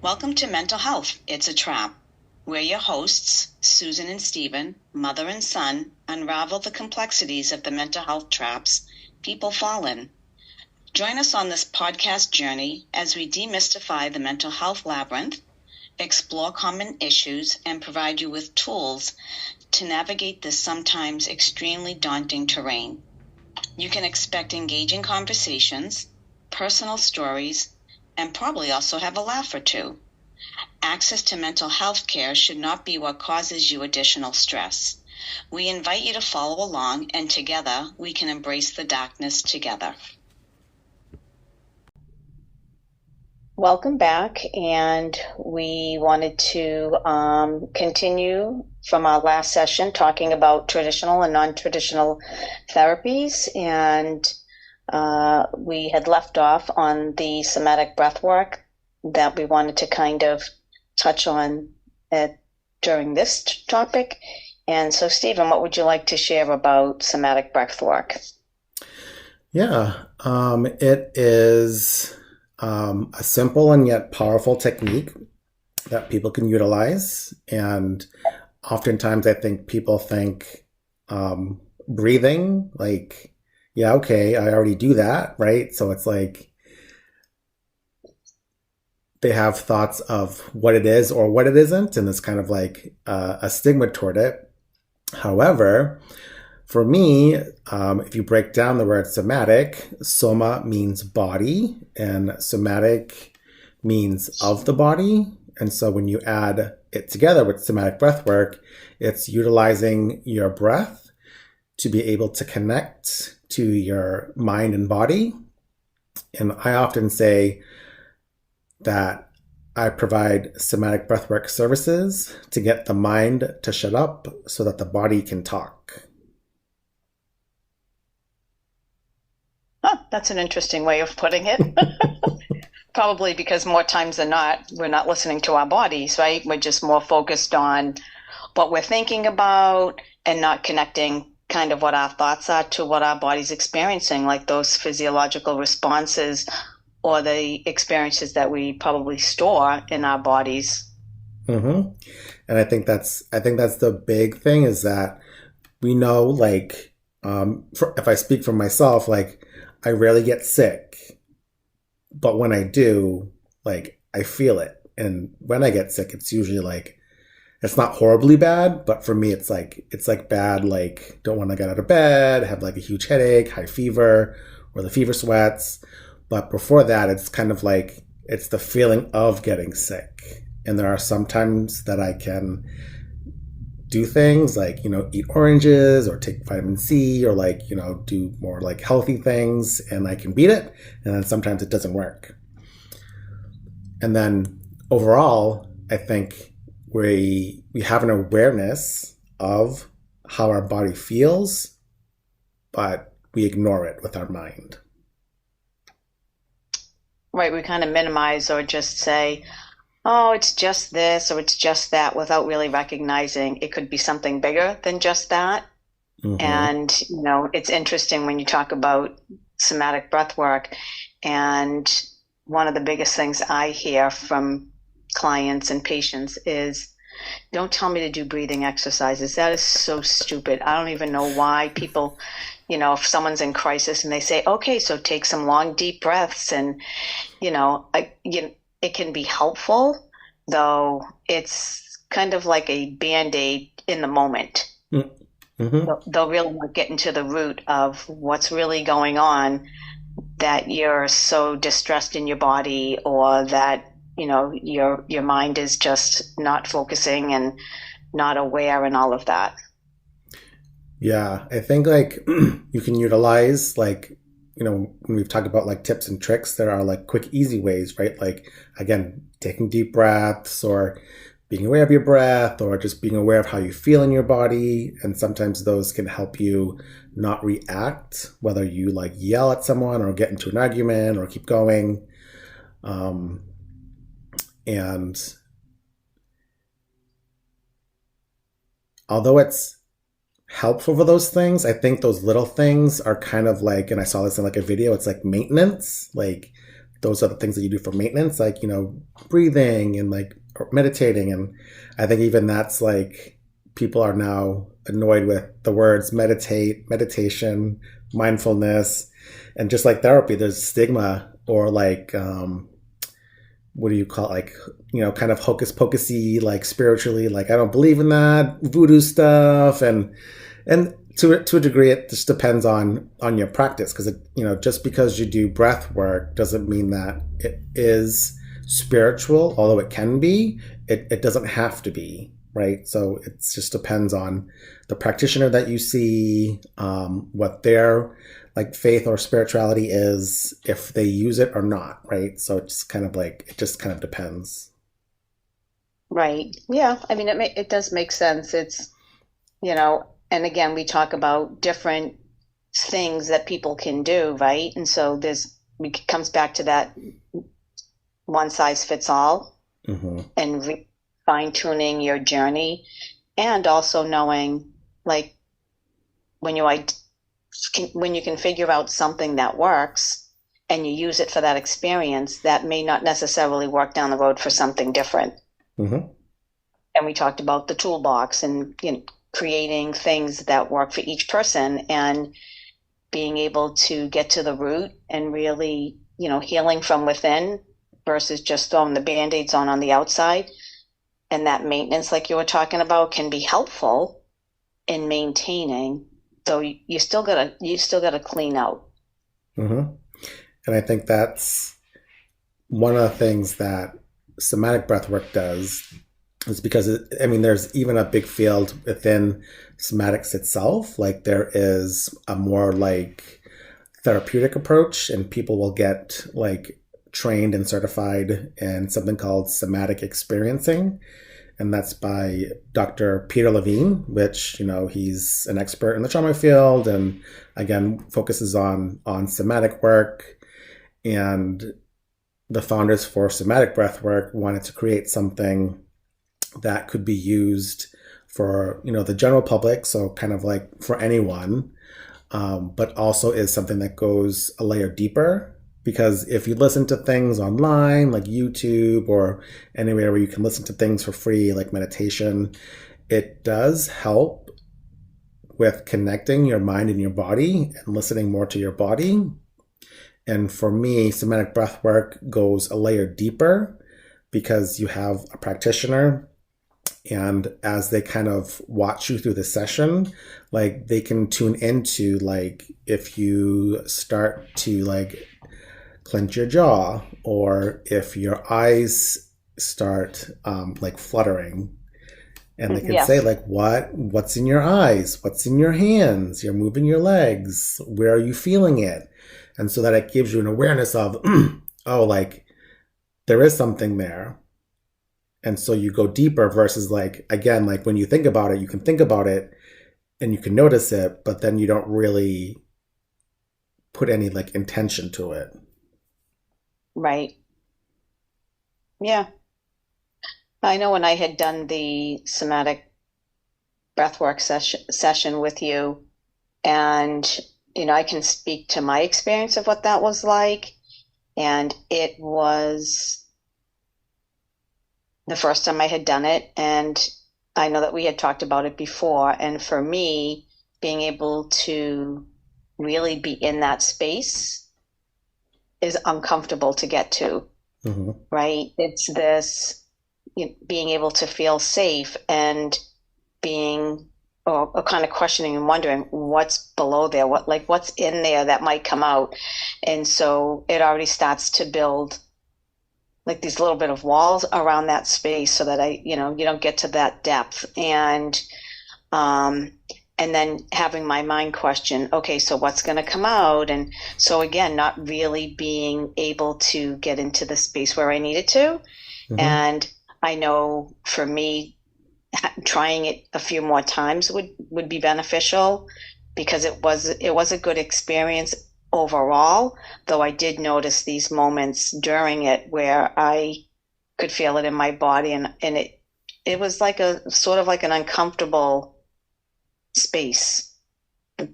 Welcome to Mental Health, It's a Trap. We're your hosts, Susan and Stephen, mother and son, unravel the complexities of the mental health traps people fall in. Join us on this podcast journey as we demystify the mental health labyrinth, explore common issues, and provide you with tools to navigate this sometimes extremely daunting terrain. You can expect engaging conversations, personal stories, and probably also have a laugh or two. Access to mental health care should not be what causes you additional stress. We invite you to follow along, and together we can embrace the darkness together. Welcome back, and we wanted to continue from our last session talking about traditional and non-traditional therapies, and we had left off on the somatic breathwork that we wanted to kind of touch on during this topic. And so, Stephen, what would you like to share about somatic breathwork? Yeah, it is a simple and yet powerful technique that people can utilize. And oftentimes I think people think breathing, like, yeah, okay, I already do that, right? So it's like they have thoughts of what it is or what it isn't, and it's kind of like a stigma toward it. However, for me, if you break down the word somatic, soma means body, and somatic means of the body. And so when you add it together with somatic breath work, it's utilizing your breath to be able to connect to your mind and body. And I often say that I provide somatic breathwork services to get the mind to shut up so that the body can talk. Huh, that's an interesting way of putting it. Probably because more times than not, we're not listening to our bodies, right? We're just more focused on what we're thinking about and not connecting kind of what our thoughts are to what our body's experiencing, like those physiological responses or the experiences that we probably store in our bodies. Mm-hmm. And I think that's the big thing, is that we know, like, if I speak for myself, like, I rarely get sick, but when I do, like, I feel it. And when I get sick, it's usually like, it's not horribly bad, but for me, it's like bad, like, don't want to get out of bed, have like a huge headache, high fever, or the fever sweats. But before that, it's kind of like, it's the feeling of getting sick. And there are some times that I can do things like, eat oranges or take vitamin C, or like, do more like healthy things, and I can beat it. And then sometimes it doesn't work. And then overall, I think we have an awareness of how our body feels, but we ignore it with our mind. Right, we kind of minimize or just say, oh, it's just this or it's just that, without really recognizing it could be something bigger than just that. Mm-hmm. And, it's interesting when you talk about somatic breath work, and one of the biggest things I hear from clients and patients is, don't tell me to do breathing exercises. That is so stupid. I don't even know why people, if someone's in crisis and they say, okay, so take some long, deep breaths, and, it can be helpful, though it's kind of like a Band-Aid in the moment. Mm-hmm. They'll really not get into the root of what's really going on, that you're so distressed in your body, or that your mind is just not focusing and not aware and all of that. Yeah, I think like you can utilize, like, when we've talked about like tips and tricks, there are like quick, easy ways, right? Like, again, taking deep breaths, or being aware of your breath, or just being aware of how you feel in your body. And sometimes those can help you not react, whether you like yell at someone or get into an argument or keep going. And although it's helpful for those things. I think those little things are kind of like, and I saw this in like a video, it's like maintenance. Like those are the things that you do for maintenance, like, breathing and like meditating. And I think even that's like people are now annoyed with the words meditation, mindfulness, and just like therapy, there's stigma or like, what do you call it? Like, kind of hocus pocusy, like spiritually, like I don't believe in that voodoo stuff. And to a degree, it just depends on your practice, because just because you do breath work doesn't mean that it is spiritual, although it can be. It doesn't have to be, right? So it just depends on the practitioner that you see, what their like faith or spirituality is, if they use it or not, right? So it's kind of like it just kind of depends. Right. Yeah. I mean, it does make sense. And again, we talk about different things that people can do, right? And so it comes back to that one size fits all, Mm-hmm. and fine tuning your journey, and also knowing like when when you can figure out something that works and you use it for that experience, that may not necessarily work down the road for something different. Mm-hmm. And we talked about the toolbox and creating things that work for each person, and being able to get to the root and really, healing from within versus just throwing the band-aids on the outside. And that maintenance, like you were talking about, can be helpful in maintaining. So you still gotta clean out. Mm-hmm. And I think that's one of the things that somatic breathwork does, is because there's even a big field within somatics itself. Like there is a more like therapeutic approach, and people will get like trained and certified in something called somatic experiencing. And that's by Dr. Peter Levine, which, he's an expert in the trauma field, and again, focuses on somatic work. And the founders for somatic breathwork wanted to create something that could be used for, the general public. So kind of like for anyone, but also is something that goes a layer deeper. Because if you listen to things online, like YouTube or anywhere where you can listen to things for free, like meditation, it does help with connecting your mind and your body and listening more to your body. And for me, somatic breath work goes a layer deeper, because you have a practitioner, and as they kind of watch you through the session, like they can tune into like if you start to like clench your jaw, or if your eyes start like fluttering, and they can say Yes. like what's in your eyes, what's in your hands, you're moving your legs, where are you feeling it? And so that it gives you an awareness of oh, like there is something there. And so you go deeper, versus like, again, like when you think about it, you can think about it and you can notice it, but then you don't really put any like intention to it. Right. Yeah. I know when I had done the somatic breathwork session with you, and I can speak to my experience of what that was like. And it was the first time I had done it, and I know that we had talked about it before. And for me, being able to really be in that space is uncomfortable to get to, Mm-hmm. right? It's this being able to feel safe, and being or kind of questioning and wondering what's below there, what's in there that might come out. And so it already starts to build like these little bit of walls around that space, so that you don't get to that depth. And then having my mind question, okay, so what's going to come out? And so again, not really being able to get into the space where I needed to. Mm-hmm. And I know for me, trying it a few more times would be beneficial, because it was a good experience overall, though I did notice these moments during it where I could feel it in my body, and it was like a sort of like an uncomfortable space.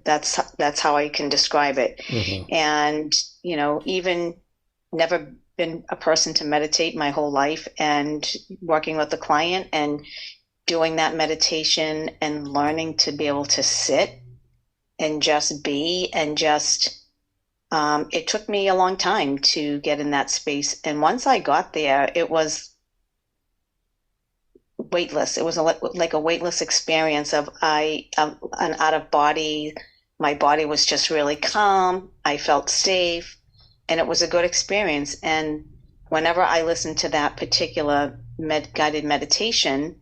That's how I can describe it. Mm-hmm. And, even never been a person to meditate my whole life, and working with a client and doing that meditation and learning to be able to sit and just be and just it took me a long time to get in that space. And once I got there, it was weightless. It was like a weightless experience of an out of body. My body was just really calm. I felt safe, and it was a good experience. And whenever I listen to that particular guided meditation,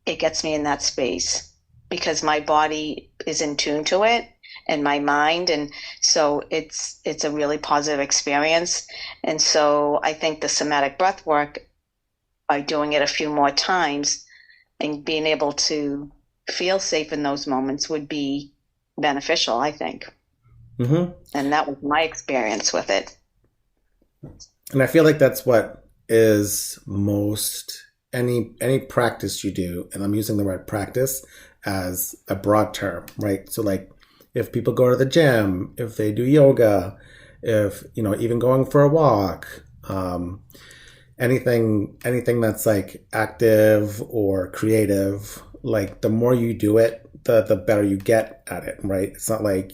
it gets me in that space because my body is in tune to it, and my mind, and so it's a really positive experience. And so I think the somatic breath work, by doing it a few more times and being able to feel safe in those moments, would be beneficial, I think. Mm-hmm. And that was my experience with it. And I feel like that's what is most any practice you do, and I'm using the word practice as a broad term, right? So like if people go to the gym, if they do yoga, if even going for a walk, anything that's like active or creative, like the more you do it, the better you get at it, right? It's not like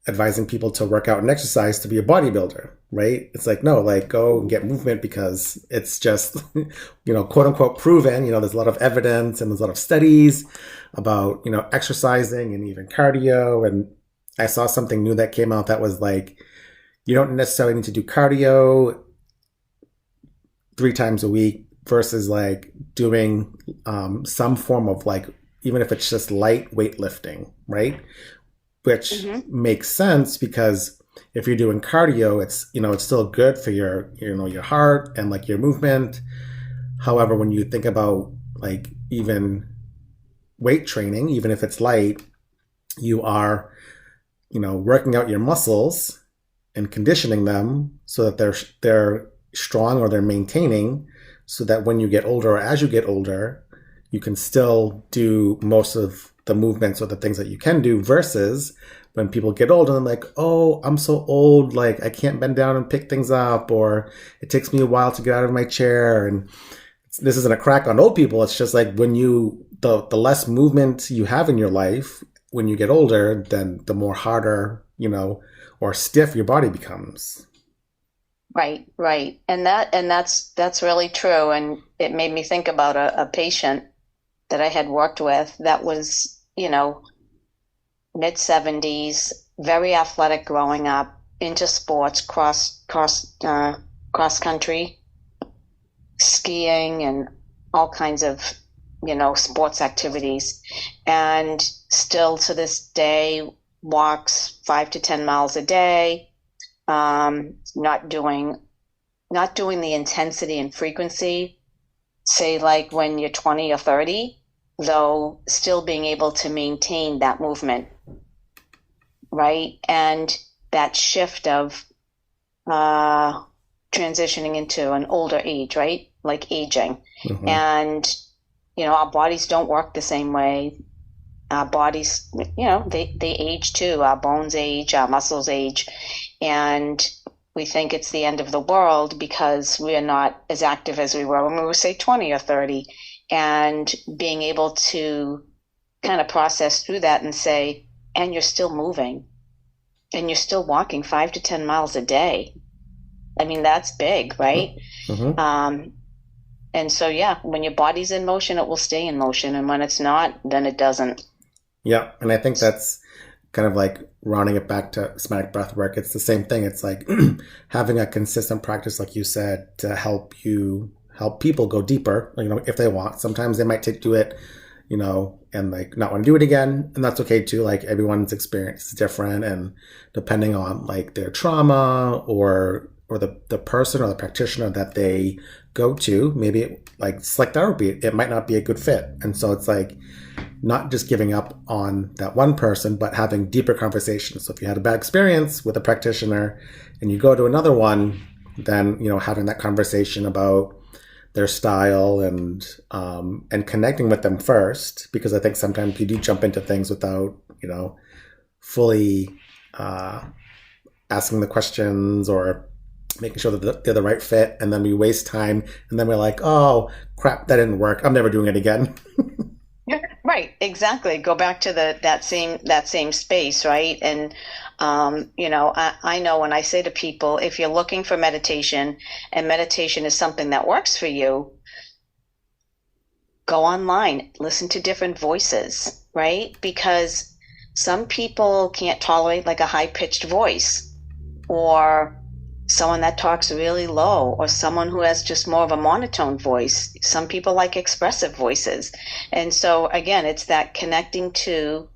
advising people to work out and exercise to be a bodybuilder, right? It's like, no, like go and get movement because it's just, quote unquote proven, there's a lot of evidence and there's a lot of studies about, exercising and even cardio. And I saw something new that came out that was like, you don't necessarily need to do cardio 3 times a week versus like doing some form of like, even if it's just light weightlifting, right? Which makes sense because if you're doing cardio, it's it's still good for your your heart and like your movement. However, when you think about like even weight training, even if it's light, you are working out your muscles and conditioning them so that they're strong, or they're maintaining, so that when you get older or as you get older, you can still do most of the movements or the things that you can do, versus when people get old and I'm like, oh, I'm so old, like I can't bend down and pick things up, or it takes me a while to get out of my chair. And this isn't a crack on old people. It's just like when the less movement you have in your life when you get older, then the more harder, or stiff your body becomes. Right. And that's really true. And it made me think about a patient that I had worked with that was, mid-70s, very athletic growing up, into sports, cross country, skiing, and all kinds of, sports activities. And still to this day walks 5 to 10 miles a day, not doing the intensity and frequency, say like when you're 20 or 30, though still being able to maintain that movement, right? And that shift of transitioning into an older age, right? Like aging. Mm-hmm. And, our bodies don't work the same way. Our bodies, they age too. Our bones age, our muscles age. And we think it's the end of the world because we are not as active as we were when we were, say, 20 or 30. And being able to kind of process through that and say, and you're still moving, and you're still walking 5 to 10 miles a day. I mean, that's big, right? Mm-hmm. And so, yeah, when your body's in motion, it will stay in motion. And when it's not, then it doesn't. Yeah. And I think that's kind of like rounding it back to somatic breath work. It's the same thing. It's like having a consistent practice, like you said, to help people go deeper, if they want. Sometimes they might do it, and like not want to do it again. And that's okay too. Like everyone's experience is different. And depending on like their trauma or the person or the practitioner that they go to, maybe like select therapy, it might not be a good fit. And so it's like not just giving up on that one person, but having deeper conversations. So if you had a bad experience with a practitioner and you go to another one, then, having that conversation about their style and connecting with them first, because I think sometimes you do jump into things without, fully uh, asking the questions or making sure that they're the right fit, and then we waste time, and then we're like, oh crap, that didn't work. I'm never doing it again. Yeah, right, exactly. Go back to that same space, right? And I know when I say to people, if you're looking for meditation and meditation is something that works for you, go online, listen to different voices, right? Because some people can't tolerate like a high-pitched voice, or someone that talks really low, or someone who has just more of a monotone voice. Some people like expressive voices. And so again, it's that connecting to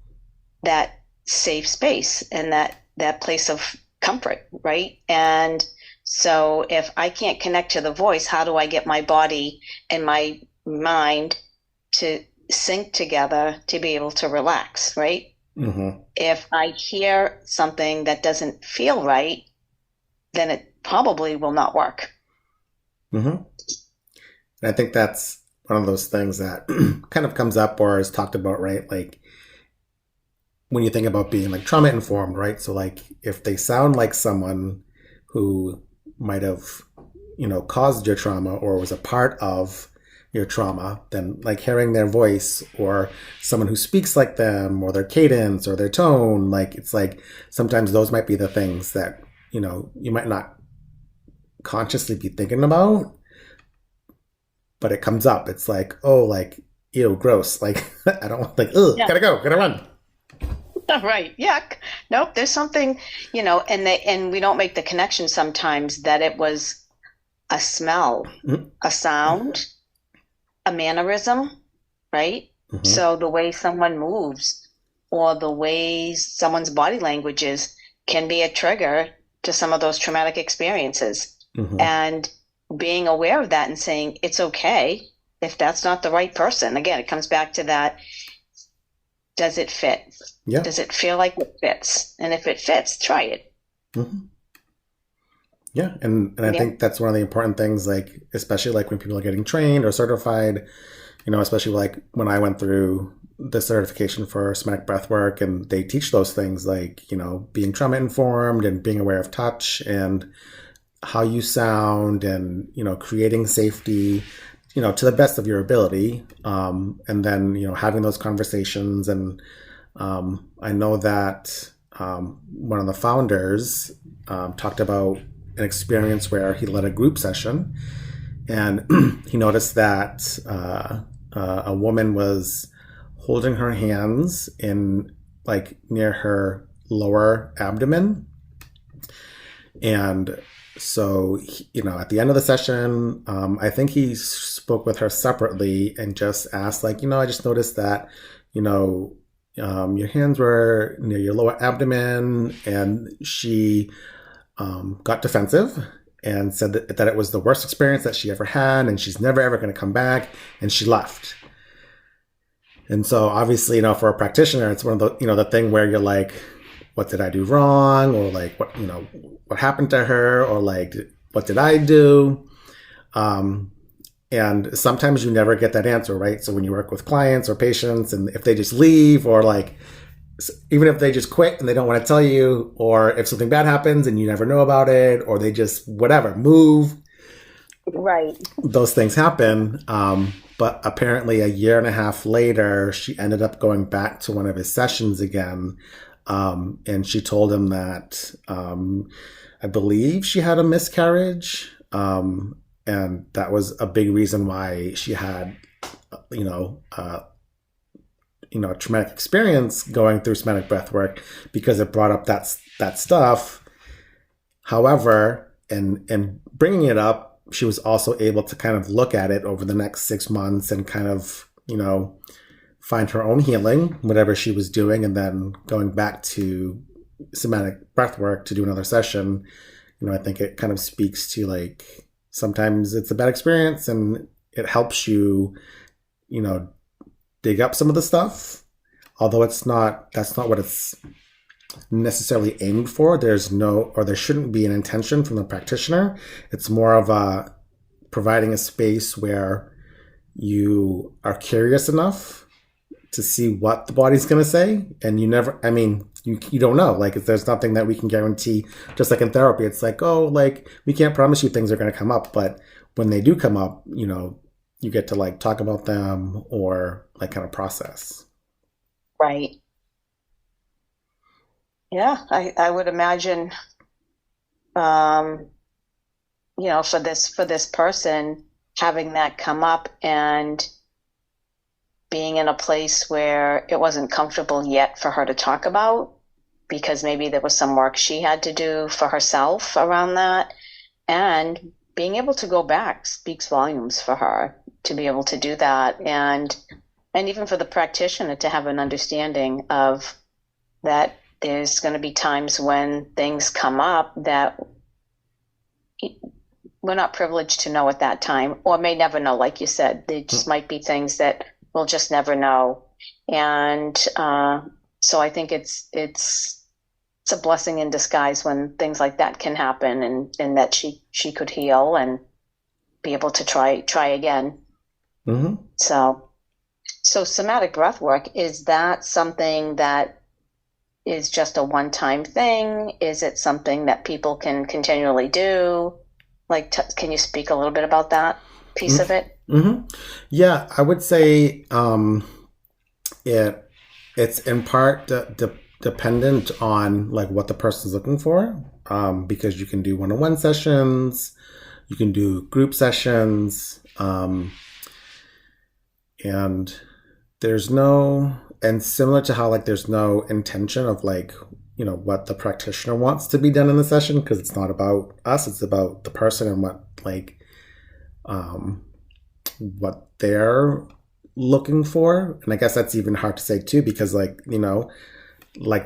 that safe space and that place of comfort, right? And so if I can't connect to the voice, how do I get my body and my mind to sync together to be able to relax, right? Mm-hmm. If I hear something that doesn't feel right, then it probably will not work. Mm-hmm. And I think that's one of those things that kind of comes up or is talked about, right? Like when you think about being like trauma informed, right? So like if they sound like someone who might have, caused your trauma or was a part of your trauma, then like hearing their voice or someone who speaks like them or their cadence or their tone, like it's like sometimes those might be the things that, you might not consciously be thinking about, but it comes up. It's like, oh, like, ew, gross. Like, I don't want, like, ugh, Yeah. gotta go, gotta run. Right. Yuck. Nope. There's something, and we don't make the connection sometimes that it was a smell, Mm-hmm. a sound, a mannerism, right? Mm-hmm. So the way someone moves or the way someone's body language is can be a trigger to some of those traumatic experiences. Mm-hmm. And being aware of that and saying it's okay if that's not the right person. Again, it comes back to that. Does it fit? Yeah. Does it feel like it fits? And if it fits, try it. Mm-hmm. Yeah. And I think that's one of the important things, like, especially like when people are getting trained or certified, especially like when I went through the certification for somatic breathwork, and they teach those things like, being trauma informed and being aware of touch and how you sound and, creating safety, to the best of your ability. And then, having those conversations. And I know that one of the founders talked about an experience where he led a group session, and he noticed that a woman was holding her hands in like near her lower abdomen. And so, at the end of the session, I think he spoke with her separately and just asked, like, I just noticed that, your hands were near your lower abdomen. And she got defensive and said that it was the worst experience that she ever had, and she's never ever going to come back, and she left. And so obviously, for a practitioner, it's one of the, the thing where you're like, what did I do wrong? Or like, what happened to her? Or like, what did I do? And sometimes you never get that answer, right? So when you work with clients or patients, and if they just leave, or like, even if they just quit and they don't want to tell you, or if something bad happens and you never know about it, or they just, whatever, move. Right. Those things happen. But apparently a year and a half later, she ended up going back to one of his sessions again. And she told him that I believe she had a miscarriage. And that was a big reason why she had, a traumatic experience going through somatic breathwork, because it brought up that stuff. However, in bringing it up, she was also able to kind of look at it over the next 6 months and kind of, find her own healing, whatever she was doing, and then going back to somatic breathwork to do another session. I think it kind of speaks to like, sometimes it's a bad experience and it helps you, dig up some of the stuff, although that's not what it's necessarily aimed for. There shouldn't be an intention from the practitioner. It's more of a providing a space where you are curious enough to see what the body's going to say. And you never, I mean, you don't know. Like, there's nothing that we can guarantee. Just like in therapy, it's like, oh, like, we can't promise you things are going to come up. But when they do come up, you get to like talk about them or like kind of process. Right. Yeah, I would imagine, um, for this person having that come up and being in a place where it wasn't comfortable yet for her to talk about because maybe there was some work she had to do for herself around that, and being able to go back speaks volumes for her to be able to do that, and even for the practitioner to have an understanding of that there's going to be times when things come up that we're not privileged to know at that time, or may never know. Like you said, there just might be things that we'll just never know. And so I think it's a blessing in disguise when things like that can happen, and that she could heal and be able to try again. Mm-hmm. So somatic breath work, is that something that is just a one-time thing? Is it something that people can continually do? Like, can you speak a little bit about that piece of it? Mm-hmm. Yeah, I would say it's in part dependent on like what the person's looking for, because you can do one-on-one sessions, you can do group sessions, and similar to how like there's no intention of like what the practitioner wants to be done in the session, because it's not about us, it's about the person and what they're looking for. And I guess that's even hard to say too, because like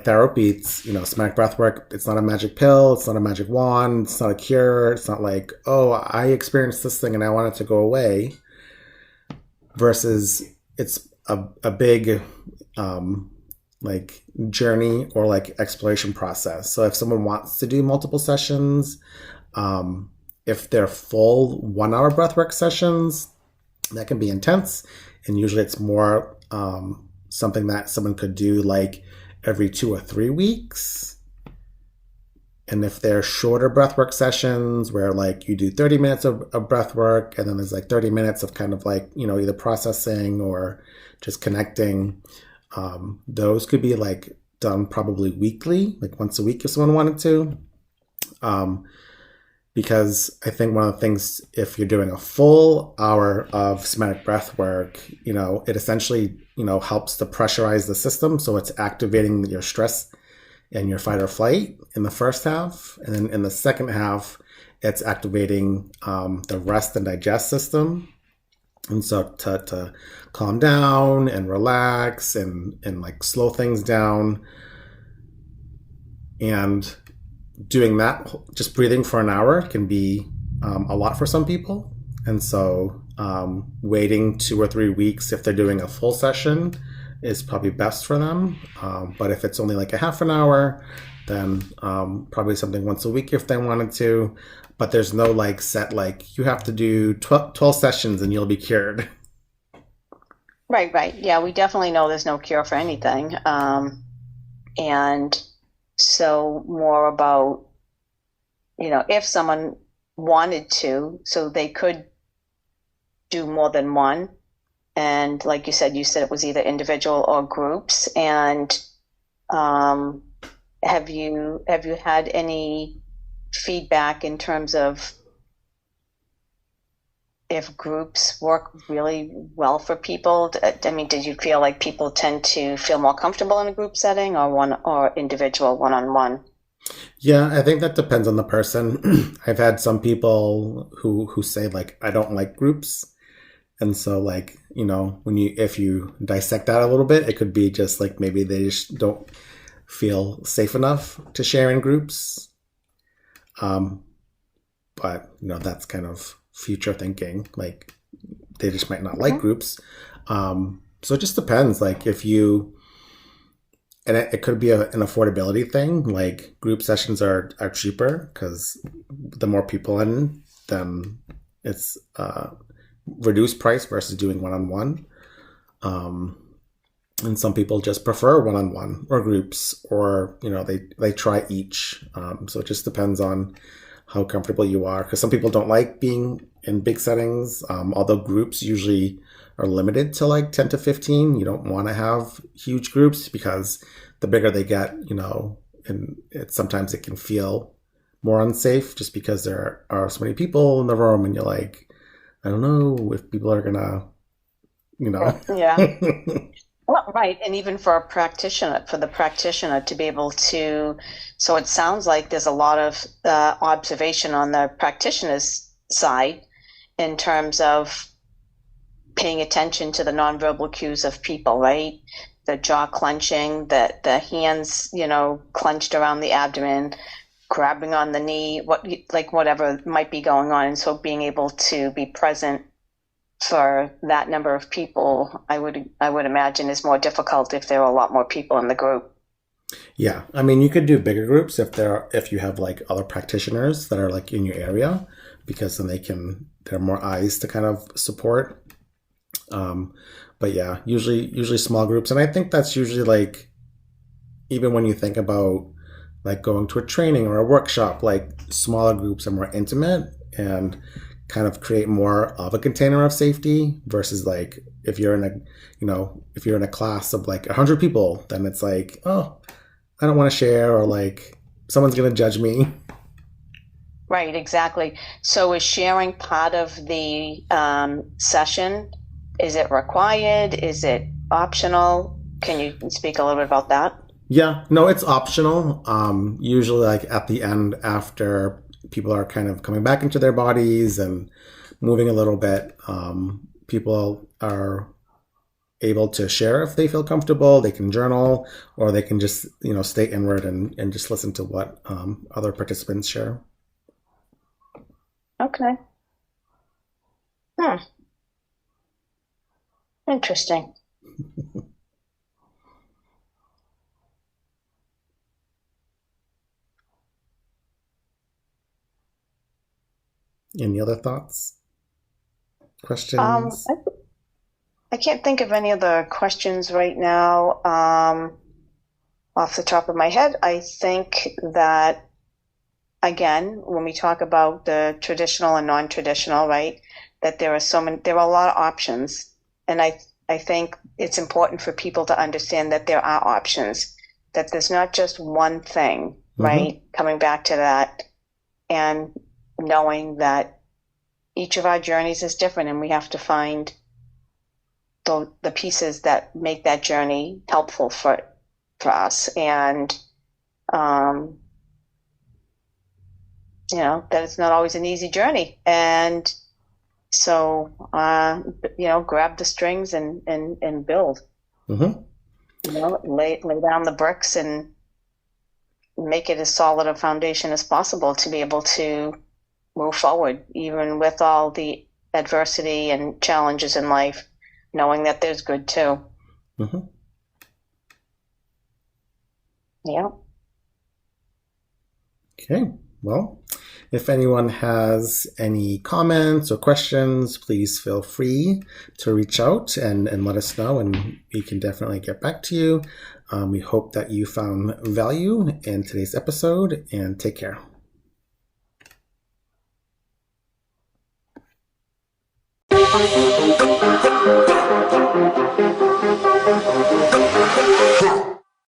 therapy, it's somatic breath work, it's not a magic pill, it's not a magic wand, it's not a cure, it's not like, oh, I experienced this thing and I want it to go away, versus it's a big like journey or like exploration process. So if someone wants to do multiple sessions, if they're full 1 hour breathwork sessions, that can be intense, and usually it's more something that someone could do like every 2 or 3 weeks. And if they're shorter breathwork sessions where like you do 30 minutes of breathwork, and then there's like 30 minutes of kind of like either processing or just connecting, those could be like done probably weekly, like once a week if someone wanted to. Because I think one of the things, if you're doing a full hour of somatic breath work, it essentially, helps to pressurize the system. So it's activating your stress and your fight or flight in the first half. And then in the second half, it's activating the rest and digest system. And so to calm down and relax and like slow things down. And doing that, just breathing for an hour can be a lot for some people. And so waiting 2 or 3 weeks if they're doing a full session is probably best for them. But if it's only like a half an hour, then probably something once a week if they wanted to. But there's no like set, like you have to do 12 sessions and you'll be cured. Right. Yeah, we definitely know there's no cure for anything. And so more about, if someone wanted to, so they could do more than one. And like you said it was either individual or groups. And have you had any feedback in terms of if groups work really well for people? I mean, did you feel like people tend to feel more comfortable in a group setting or individual one-on-one? Yeah, I think that depends on the person. I've had some people who say like, I don't like groups. And so like, if you dissect that a little bit, it could be just like maybe they just don't feel safe enough to share in groups. But that's kind of future thinking. Like they just might not like groups. So it just depends. Like if you, and it could be an affordability thing. Like group sessions are cheaper because the more people in, then it's reduced price versus doing one-on-one. And some people just prefer one-on-one or groups, or they try each. So it just depends on how comfortable you are, because some people don't like being in big settings. Although groups usually are limited to like 10 to 15. You don't want to have huge groups, because the bigger they get, and sometimes it can feel more unsafe, just because there are so many people in the room, and you're like, I don't know if people are gonna, Yeah. Well, right. And even for the practitioner to be able to, so it sounds like there's a lot of observation on the practitioner's side in terms of paying attention to the nonverbal cues of people, right? The jaw clenching, the hands, clenched around the abdomen, grabbing on the knee, whatever might be going on. And so being able to be present for that number of people, I would imagine, is more difficult if there are a lot more people in the group. Yeah, I mean, you could do bigger groups if you have like other practitioners that are like in your area, because then there are more eyes to kind of support. But yeah, usually small groups, and I think that's usually like, even when you think about like going to a training or a workshop, like smaller groups are more intimate and kind of create more of a container of safety, versus like if you're in a class of like 100 people, then it's like, oh, I don't want to share, or like someone's going to judge me. Right, exactly. So is sharing part of the session? Is it required? Is it optional? Can you speak a little bit about that? Yeah, no, it's optional. Usually like at the end, after people are kind of coming back into their bodies and moving a little bit, people are able to share if they feel comfortable. They can journal, or they can just stay inward and just listen to what other participants share. Okay. Interesting. Any other thoughts? Questions? I can't think of any other questions right now. Off the top of my head, I think that, again, when we talk about the traditional and non-traditional, right, that there are a lot of options. And I think it's important for people to understand that there are options, that there's not just one thing, right? Mm-hmm. Coming back to that, and knowing that each of our journeys is different, and we have to find the pieces that make that journey helpful for us. And that it's not always an easy journey. And so grab the strings and build. Mm-hmm. Lay down the bricks and make it as solid a foundation as possible to be able to move forward, even with all the adversity and challenges in life, knowing that there's good too. Mm-hmm. Yeah. Okay. Well, if anyone has any comments or questions, please feel free to reach out and let us know, and we can definitely get back to you. We hope that you found value in today's episode, and take care. Huh.